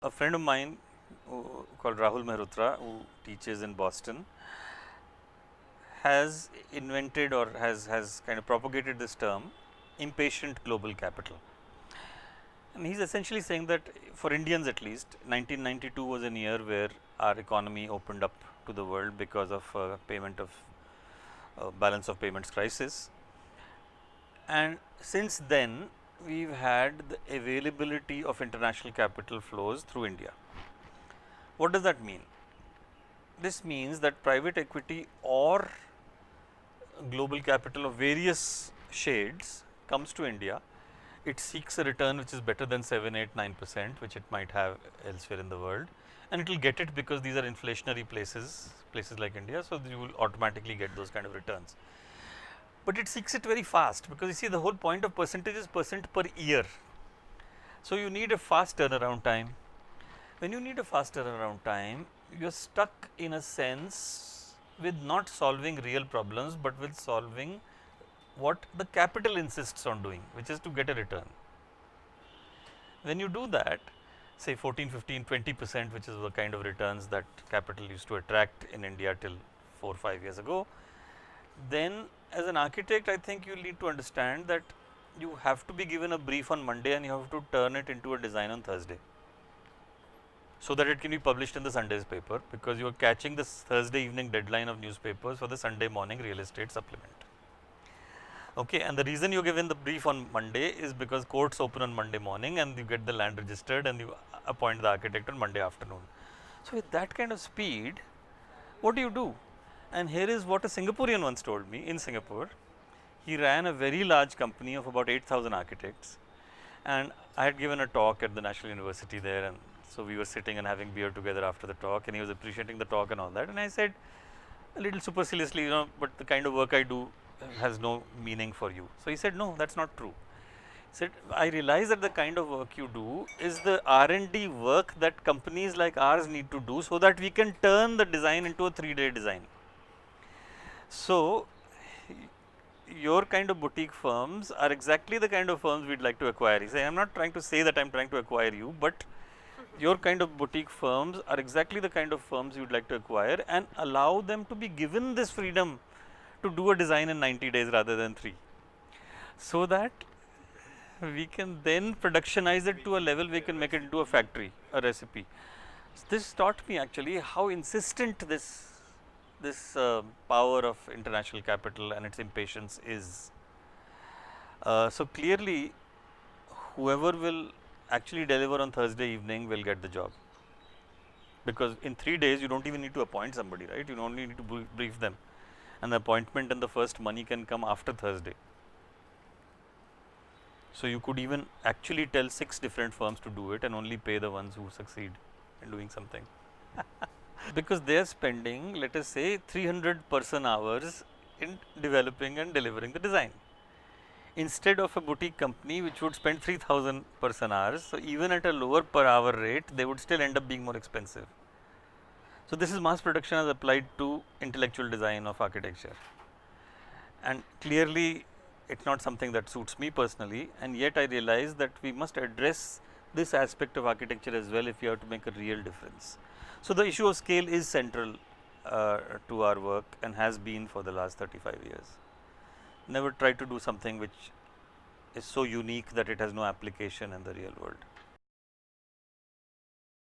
a friend of mine called Rahul Mehrotra, who teaches in Boston, has invented or has kind of propagated this term impatient global capital. And he is essentially saying that for Indians at least, 1992 was a year where our economy opened up to the world because of payment of balance of payments crisis. And since then, we have had the availability of international capital flows through India. What does that mean? This means that private equity or global capital of various shades comes to India. It seeks a return which is better than 7, 8, 9%, which it might have elsewhere in the world, and it will get it because these are inflationary places like India. So, you will automatically get those kind of returns, but it seeks it very fast, because you see the whole point of percentage is percent per year. So, you need a fast turnaround time. When you need a fast turnaround time, you are stuck in a sense with not solving real problems, but with solving what the capital insists on doing, which is to get a return. When you do that, say 14, 15, 20%, which is the kind of returns that capital used to attract in India till 4 or 5 years ago, then as an architect, I think you need to understand that you have to be given a brief on Monday and you have to turn it into a design on Thursday, so that it can be published in the Sunday's paper, because you are catching this Thursday evening deadline of newspapers for the Sunday morning real estate supplement. Okay, and the reason you given the brief on Monday is because courts open on Monday morning and you get the land registered and you appoint the architect on Monday afternoon. So, with that kind of speed, what do you do? And here is what a Singaporean once told me. In Singapore, he ran a very large company of about 8,000 architects, and I had given a talk at the National University there, and so we were sitting and having beer together after the talk, and he was appreciating the talk and all that, and I said a little superciliously, but the kind of work I do has no meaning for you. So, he said, no, that is not true. He said, I realize that the kind of work you do is the R&D work that companies like ours need to do, so that we can turn the design into a 3-day design. So, your kind of boutique firms are exactly the kind of firms we would like to acquire. He said, I am not trying to say that I am trying to acquire you, but your kind of boutique firms are exactly the kind of firms you would like to acquire, and allow them to be given this freedom to do a design in 90 days rather than 3, so that we can then productionize it to a level we can make it into a factory, a recipe. This taught me actually how insistent this power of international capital and its impatience is. So, clearly whoever will actually deliver on Thursday evening will get the job, because in 3 days you do not even need to appoint somebody, right? You only need to brief them, and the appointment and the first money can come after Thursday. So, you could even actually tell 6 different firms to do it and only pay the ones who succeed in doing something. Because they are spending, let us say, 300 person hours in developing and delivering the design, instead of a boutique company which would spend 3000 person hours. So, even at a lower per hour rate, they would still end up being more expensive. So, this is mass production as applied to intellectual design of architecture, and clearly it is not something that suits me personally, and yet I realize that we must address this aspect of architecture as well if we have to make a real difference. So, the issue of scale is central to our work and has been for the last 35 years. Never try to do something which is so unique that it has no application in the real world.